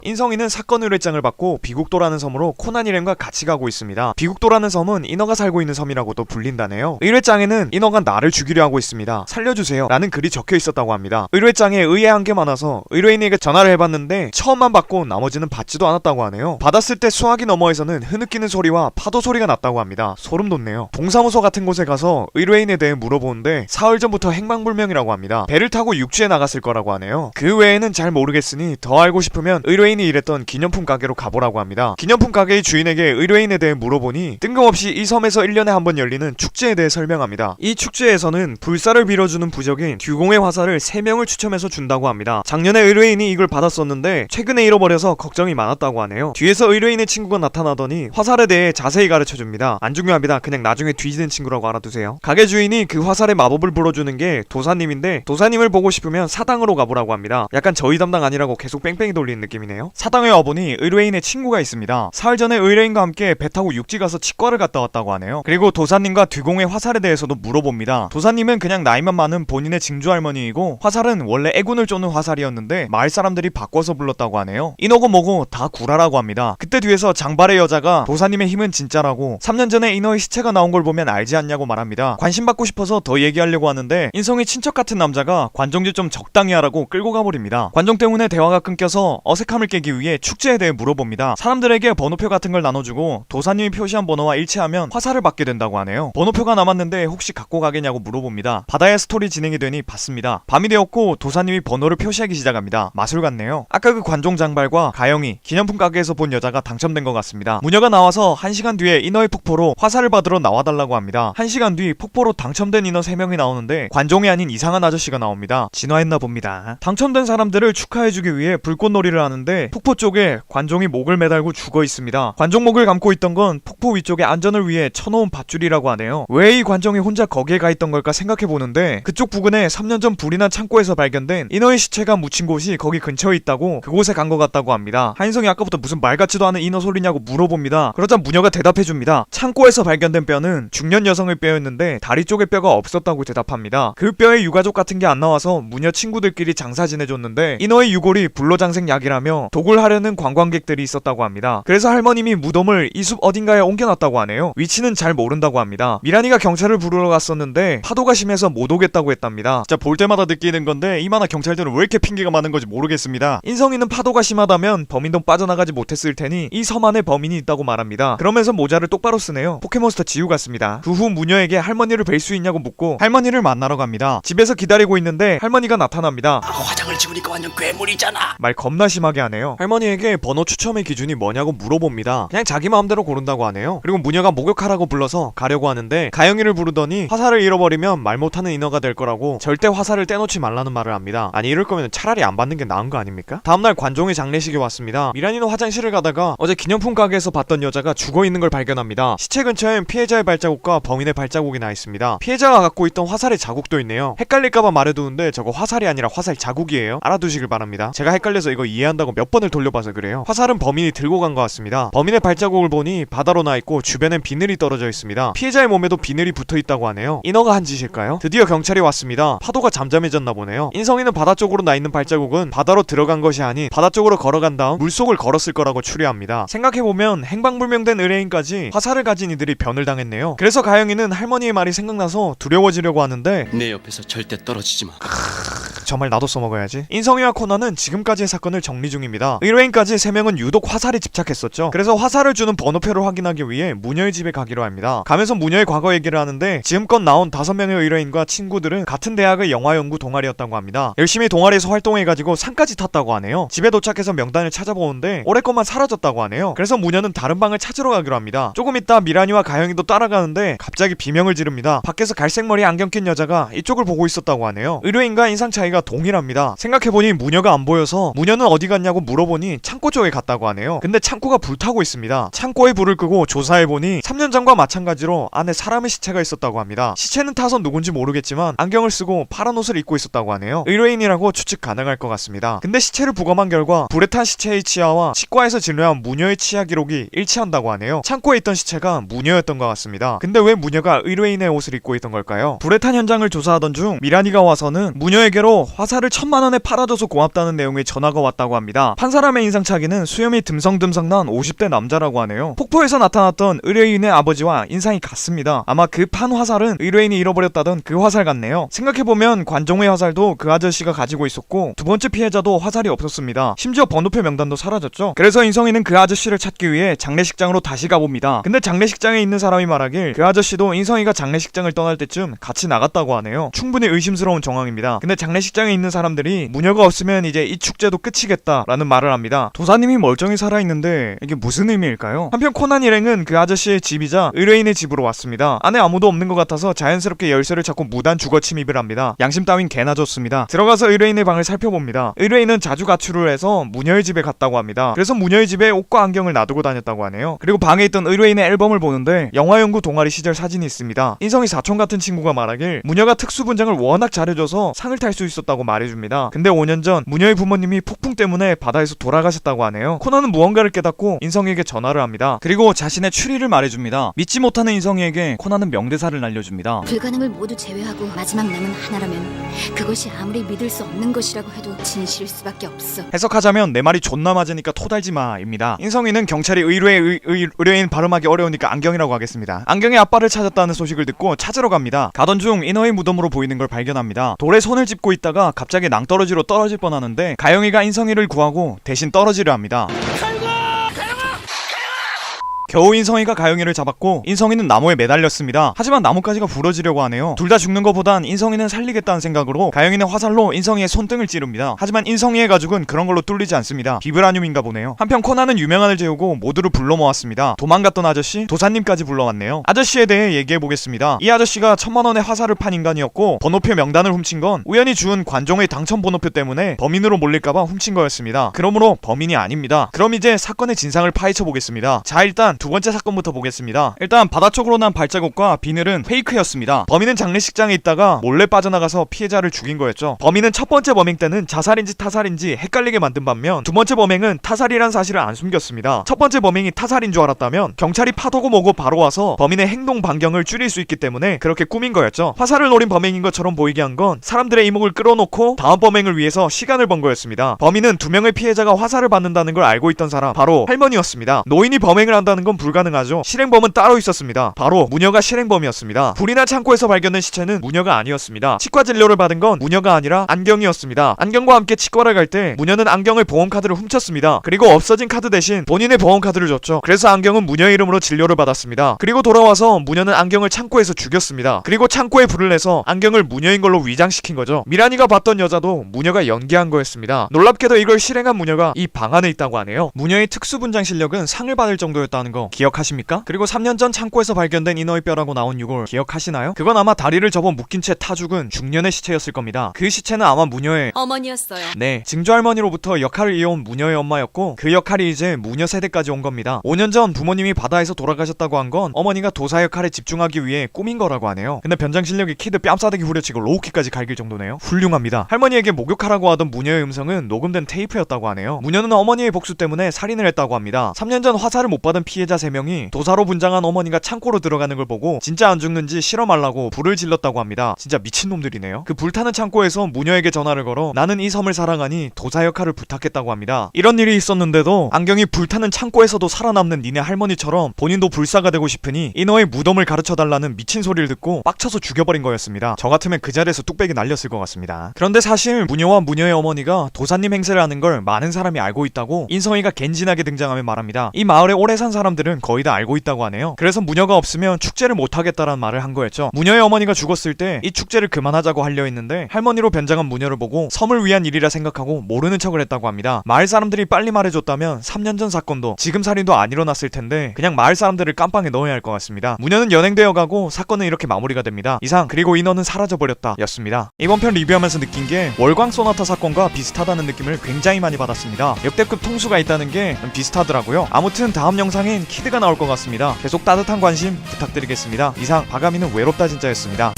인성이는 사건 의뢰장을 받고 비국도라는 섬으로 코난 일행과 같이 가고 있습니다. 비국도라는 섬은 인어가 살고 있는 섬이라고도 불린다네요. 의뢰장에는 인어가 나를 죽이려 하고 있습니다. 살려주세요 라는 글이 적혀 있었다고 합니다. 의뢰장에 의아한 게 많아서 의뢰인에게 전화를 해봤는데 처음만 받고 나머지는 받지도 않았다고 하네요. 받았을 때 수화기 너머에서는 흐느끼는 소리와 파도 소리가 났다고 합니다. 소름 돋네요. 동사무소 같은 곳에 가서 의뢰인에 대해 물어보는데 사흘 전부터 행방불명이라고 합니다. 배를 타고 육지에 나갔을 거라고 하네요. 그 외에는 잘 모르겠으니 더 알고 싶으면 의뢰인이 일했던 기념품 가게로 가보라고 합니다. 기념품 가게의 주인에게 의뢰인에 대해 물어보니 뜬금없이 이 섬에서 1년에 한 번 열리는 축제에 대해 설명합니다. 이 축제에서는 불사를 빌어주는 부적인 듀공의 화살을 3명을 추첨해서 준다고 합니다. 작년에 의뢰인이 이걸 받았었는데 최근에 잃어버려서 걱정이 많았다고 하네요. 뒤에서 의뢰인의 친구가 나타나더니 화살에 대해 자세히 가르쳐줍니다. 안 중요합니다. 그냥 나중에 뒤지는 친구라고 알아두세요. 가게 주인이 그 화살의 마법을 불어주는 게 도사님인데 도사님을 보고 싶으면 사당으로 가보라고 합니다. 약간 저희 담당 아니라고 계속 뺑뺑이 돌리는 느낌이네요. 사당에 와보니 의뢰인의 친구가 있습니다. 사흘 전에 의뢰인과 함께 배 타고 육지 가서 치과를 갔다 왔다고 하네요. 그리고 도사님과 듀공의 화살에 대해서도 물어봅니다. 도사님은 그냥 나이만 많은 본인의 증조 할머니이고 화살은 원래 애군을 쫓는 화살이었는데 마을 사람들이 바꿔서 불렀다고 하네요. 인어고 뭐고 다 구라라고 합니다. 그때 뒤에서 장발의 여자가 도사님의 힘은 진짜라고 3년 전에 인어의 시체가 나온 걸 보면 알지 않냐고 말합니다. 관심 받고 싶어서 더 얘기하려고 하는데 인성이 친척 같은 남자가 관종질 좀 적당히 하라고 끌고 가버립니다. 관종 때문에 대화가 끊겨서 어색함을 깨기 위해 축제에 대해 물어봅니다. 사람들에게 번호표 같은 걸 나눠주고 도사님이 표시한 번호와 일치하면 화살을 받게 된다고 하네요. 번호표가 남았는데 혹시 갖고 가겠냐고 물어봅니다. 바다의 스토리 진행이 되니 받습니다. 밤이 되었고 도사님이 번호를 표시하기 시작합니다. 마술 같네요. 아까 그 관종 장발과 가영이 기념품 가게에서 본 여자가 당첨된 것 같습니다. 무녀가 나와서 1시간 뒤에 인어의 폭포로 화살을 받으러 나와달라고 합니다. 1시간 뒤 폭포로 당첨된 인어 3명이 나오는데 관종이 아닌 이상한 아저씨가 나옵니다. 진화했나 봅니다. 당첨된 사람들을 축하해주기 위해 불꽃놀이를 하는데 폭포 쪽에 관종이 목을 매달고 죽어 있습니다. 관종 목을 감고 있던 건 폭포 위쪽에 안전을 위해 쳐놓은 밧줄이라고 하네요. 왜 이 관종이 혼자 거기에 가 있던 걸까 생각해보는데 그쪽 부근에 3년 전 불이 난 창고에서 발견된 인어의 시체가 묻힌 곳이 거기 근처에 있다고 그곳에 간 것 같다고 합니다. 한인성이 아까부터 무슨 말 같지도 않은 인어 소리냐고 물어봅니다. 그러자 무녀가 대답해줍니다. 창고에서 발견된 뼈는 중년 여성의 뼈였는데 다리 쪽에 뼈가 없었다고 대답합니다. 그 뼈에 유가족 같은 게 안 나와서 무녀 친구들끼리 장사 지내줬는데 인어의 유골이 불로장생약이라며 독을 하려는 관광객들이 있었다고 합니다. 그래서 할머님이 무덤을 이 숲 어딘가에 옮겨놨다고 하네요. 위치는 잘 모른다고 합니다. 미란이가 경찰을 부르러 갔었는데 파도가 심해서 못 오겠다고 했답니다. 진짜 볼 때마다 느끼는 건데 이만한 경찰들은 왜 이렇게 핑계가 많은 건지 모르겠습니다. 인성이는 파도가 심하다면 범인동 빠져나가지 못했을 테니 이 섬 안에 범인이 있다고 말합니다. 그러면서 모자를 똑바로 쓰네요. 포켓몬스터 지우 같습니다. 그 후 무녀에게 할머니를 뵐 수 있냐고 묻고 할머니를 만나러 갑니다. 집에서 기다리고 있는데 할머니가 나타납니다. 화장을 지우니까 완전 괴물이잖아. 말 겁나 심하게 하네요. 할머니에게 번호 추첨의 기준이 뭐냐고 물어봅니다. 그냥 자기 마음대로 고른다고 하네요. 그리고 무녀가 목욕하라고 불러서 가려고 하는데 가영이를 부르더니 화살을 잃어버리면 말 못하는 인어가 될 거라고 절대 화살을 떼놓지 말라는 말을 합니다. 아니 이럴 거면 차라리 안 받는 게 나은 거 아닙니까? 다음날 관종의 장례식이 왔습니다. 미란이는 화장실을 가다가 어제 기념품 가게에서 봤던 여자가 죽어있는 걸 발견합니다. 시체 근처엔 피해자의 발자국과 범인의 발자국이 나 있습니다. 피해자가 갖고 있던 화살의 자국도 있네요. 헷갈릴까봐 말해두는데 저거 화살이 아니라 화살 자국이에요. 알아두시길 바랍니다. 제가 헷갈려서 이거 이해한다고 몇 번을 돌려봐서 그래요. 화살은 범인이 들고 간 것 같습니다. 범인의 발자국을 보니 바다로 나 있고 주변엔 비늘이 떨어져 있습니다. 피해자의 몸에도 비늘이 붙어 있다고 하네요. 인어가 한 짓일까요? 드디어 경찰이 왔습니다. 파도가 잠잠해졌나 보네요. 인성이는 바다 쪽으로 나 있는 발자국은 바다로 들어간 것이 아닌 바다 쪽으로 걸어간 다음 물속을 걸었을 거라고 추리합니다. 생각해보면 행방불명된 의뢰인까지 화살을 가진 이들이 변을 당했네요. 그래서 가영이는 할머니의 말이 생각나서 두려워지려고 하는데 내 옆에서 절대 떨어지지 마. 저 말 나도 써먹어야지. 인성이와 코나는 지금까지의 사건을 정리 중입니다. 의뢰인까지 3명은 유독 화살에 집착했었죠. 그래서 화살을 주는 번호표를 확인하기 위해 무녀의 집에 가기로 합니다. 가면서 무녀의 과거 얘기를 하는데 지금껏 나온 5명의 의뢰인과 친구들은 같은 대학의 영화연구 동아리였다고 합니다. 열심히 동아리에서 활동해가지고 상까지 탔다고 하네요. 집에 도착해서 명단을 찾아보는데 오랫동안 사라졌다고 하네요. 그래서 무녀는 다른 방을 찾으러 가기로 합니다. 조금 있다 미란이와 가영이도 따라가는데 갑자기 비명을 지릅니다. 밖에서 갈색머리 안경 낀 여자가 이쪽을 보고 있었다고 하네요. 의뢰인과 인상 차이가 동일합니다. 생각해보니 무녀가 안 보여서 무녀는 어디 갔냐고 물어보니 창고 쪽에 갔다고 하네요. 근데 창고가 불타고 있습니다. 창고에 불을 끄고 조사해보니 3년 전과 마찬가지로 안에 사람의 시체가 있었다고 합니다. 시체는 타선 누군지 모르겠지만 안경을 쓰고 파란 옷을 입고 있었다고 하네요. 의뢰인이라고 추측 가능할 것 같습니다. 근데 시체를 부검한 결과 불에 탄 시체의 치아와 치과에서 진료한 무녀의 치아 기록이 일치한다고 하네요. 창고에 있던 시체가 무녀였던 것 같습니다. 근데 왜 무녀가 의뢰인의 옷을 입고 있던 걸까요? 불에 탄 현장을 조사하던 중 미란이가 와서는 무녀에게로 화살을 1000만 원에 팔아줘서 고맙다는 내용의 전화가 왔다고 합니다. 있습니다. 한 사람의 인상착의는 수염이 듬성듬성 난 50대 남자라고 하네요. 폭포에서 나타났던 의뢰인의 아버지와 인상이 같습니다. 아마 그 판 화살은 의뢰인이 잃어버렸다던 그 화살 같네요. 생각해보면 관종의 화살도 그 아저씨가 가지고 있었고 두 번째 피해자도 화살이 없었습니다. 심지어 번호표 명단도 사라졌죠. 그래서 인성이는 그 아저씨를 찾기 위해 장례식장으로 다시 가봅니다. 근데 장례식장에 있는 사람이 말하길 그 아저씨도 인성이가 장례식장을 떠날 때쯤 같이 나갔다고 하네요. 충분히 의심스러운 정황입니다. 근데 장례식장에 있는 사람들이 무녀가 없으면 이제 이 축제도 끝이겠다라는 말을 합니다. 도사님이 멀쩡히 살아있는데 이게 무슨 의미일까요? 한편 코난 일행은 그 아저씨의 집이자 의뢰인의 집으로 왔습니다. 안에 아무도 없는 것 같아서 자연스럽게 열쇠를 찾고 무단 주거 침입을 합니다. 양심 따윈 개나 좋습니다. 들어가서 의뢰인의 방을 살펴봅니다. 의뢰인은 자주 가출을 해서 무녀의 집에 갔다고 합니다. 그래서 무녀의 집에 옷과 안경을 놔두고 다녔다고 하네요. 그리고 방에 있던 의뢰인의 앨범을 보는데 영화연구 동아리 시절 사진이 있습니다. 인성이 사촌 같은 친구가 말하길 무녀가 특수 분장을 워낙 잘해줘서 상을 탈 수 있었다고 말해줍니다. 근데 5년 전 무녀의 부모님이 폭풍 때문에 바다에서 돌아가셨다고 하네요. 코난은 무언가를 깨닫고 인성이에게 전화를 합니다. 그리고 자신의 추리를 말해줍니다. 믿지 못하는 인성이에게 코난은 명대사를 날려줍니다. 불가능을 모두 제외하고 마지막 남은 하나라면 그것이 아무리 믿을 수 없는 것이라고 해도 진실일 수밖에 없어. 해석하자면 내 말이 존나 맞으니까 토달지마입니다. 인성이는 경찰이 의뢰인 발음하기 어려우니까 안경이라고 하겠습니다. 안경의 아빠를 찾았다는 소식을 듣고 찾으러 갑니다. 가던 중 인어의 무덤으로 보이는 걸 발견합니다. 돌에 손을 짚고 있다가 갑자기 낭떠러지로 떨어질 뻔하는데 가영이가 인성이를 구하고 대신 떨어지려 합니다. 겨우 인성이가 가영이를 잡았고 인성이는 나무에 매달렸습니다. 하지만 나뭇가지가 부러지려고 하네요. 둘 다 죽는 것보단 인성이는 살리겠다는 생각으로 가영이는 화살로 인성이의 손등을 찌릅니다. 하지만 인성이의 가죽은 그런 걸로 뚫리지 않습니다. 비브라늄인가 보네요. 한편 코난은 유명한을 재우고 모두를 불러 모았습니다. 도망갔던 아저씨, 도사님까지 불러왔네요. 아저씨에 대해 얘기해보겠습니다. 이 아저씨가 1000만원의 화살을 판 인간이었고 번호표 명단을 훔친 건 우연히 준 관종의 당첨 번호표 때문에 범인으로 몰릴까봐 훔친 거였습니다. 그러므로 범인이 아닙니다. 그럼 이제 사건의 진상을 파헤쳐보겠습니다. 자, 일단 두 번째 사건부터 보겠습니다. 일단 바다 쪽으로 난 발자국과 비늘은 페이크였습니다. 범인은 장례식장에 있다가 몰래 빠져나가서 피해자를 죽인 거였죠. 범인은 첫 번째 범행 때는 자살인지 타살인지 헷갈리게 만든 반면 두 번째 범행은 타살이란 사실을 안 숨겼습니다. 첫 번째 범행이 타살인 줄 알았다면 경찰이 파도고 뭐고 바로 와서 범인의 행동 반경을 줄일 수 있기 때문에 그렇게 꾸민 거였죠. 화살을 노린 범행인 것처럼 보이게 한 건 사람들의 이목을 끌어놓고 다음 범행을 위해서 시간을 번 거였습니다. 범인은 두 명의 피해자가 화살을 받는다는 걸 알고 있던 사람, 바로 할머니였습니다. 노인이 범행을 한다는 건 불가능하죠. 실행범은 따로 있었습니다. 바로 무녀가 실행범이었습니다. 불이 난 창고에서 발견된 시체는 무녀가 아니었습니다. 치과 진료를 받은 건 무녀가 아니라 안경이었습니다. 안경과 함께 치과를 갈 때 무녀는 안경의 보험카드를 훔쳤습니다. 그리고 없어진 카드 대신 본인의 보험카드를 줬죠. 그래서 안경은 무녀의 이름으로 진료를 받았습니다. 그리고 돌아와서 무녀는 안경을 창고에서 죽였습니다. 그리고 창고에 불을 내서 안경을 무녀인 걸로 위장시킨 거죠. 미란이가 봤던 여자도 무녀가 연기한 거였습니다. 놀랍게도 이걸 실행한 무녀가 이 방 안에 있다고 하네요. 무녀의 특수분장 실력은 상을 받을 정도였다는 거 기억하십니까? 그리고 3년 전 창고에서 발견된 인어의 뼈라고 나온 유골 기억하시나요? 그건 아마 다리를 접어 묶인 채 타 죽은 중년의 시체였을 겁니다. 그 시체는 아마 무녀의 어머니였어요. 네, 증조할머니로부터 역할을 이어온 무녀의 엄마였고 그 역할이 이제 무녀 세대까지 온 겁니다. 5년 전 부모님이 바다에서 돌아가셨다고 한 건 어머니가 도사 역할에 집중하기 위해 꾸민 거라고 하네요. 근데 변장 실력이 키드 뺨싸대기 후려치고 로우키까지 갈길 정도네요. 훌륭합니다. 할머니에게 목욕하라고 하던 무녀의 음성은 녹음된 테이프였다고 하네요. 무녀는 어머니의 복수 때문에 살인을 했다고 합니다. 3년 전 화살을 못 받은 피해자 3명이 도사로 분장한 어머니가 창고로 들어가는 걸 보고 진짜 안 죽는지 실험하려고 불을 질렀다고 합니다. 진짜 미친놈들이네요. 그 불타는 창고에서 무녀에게 전화를 걸어 나는 이 섬을 사랑하니 도사 역할을 부탁했다고 합니다. 이런 일이 있었는데도 안경이 불타는 창고에서도 살아남는 니네 할머니처럼 본인도 불사가 되고 싶으니 인어의 무덤을 가르쳐달라는 미친 소리를 듣고 빡쳐서 죽여버린 거였습니다. 저 같으면 그 자리에서 뚝배기 날렸을 것 같습니다. 그런데 사실 무녀와 무녀의 어머니가 도사님 행세를 하는 걸 많은 사람이 알고 있다고 인성이가 갠진하게 등장하며 말합니다. 이 마을에 오래 산 사람들은 거의 다 알고 있다고 하네요. 그래서 무녀가 없으면 축제를 못하겠다라는 말을 한 거였죠. 무녀의 어머니가 죽었을 때 이 축제를 그만하자고 하려 했는데 할머니로 변장한 무녀를 보고 섬을 위한 일이라 생각하고 모르는 척을 했다고 합니다. 마을 사람들이 빨리 말해줬다면 3년 전 사건도 지금 살인도 안 일어났을 텐데 그냥 마을 사람들을 깜빵에 넣어야 할 것 같습니다. 무녀는 연행되어 가고 사건은 이렇게 마무리가 됩니다. 이상 그리고 인어는 사라져버렸다 였습니다. 이번 편 리뷰하면서 느낀 게 월광 소나타 사건과 비슷하다는 느낌을 굉장히 많이 받았습니다. 역대급 통수가 있다는 게 비슷하더라고요. 아무튼 다음 영상엔 키드가 나올 것 같습니다. 계속 따뜻한 관심 부탁드리겠습니다. 이상 바가미는 외롭다 진짜였습니다.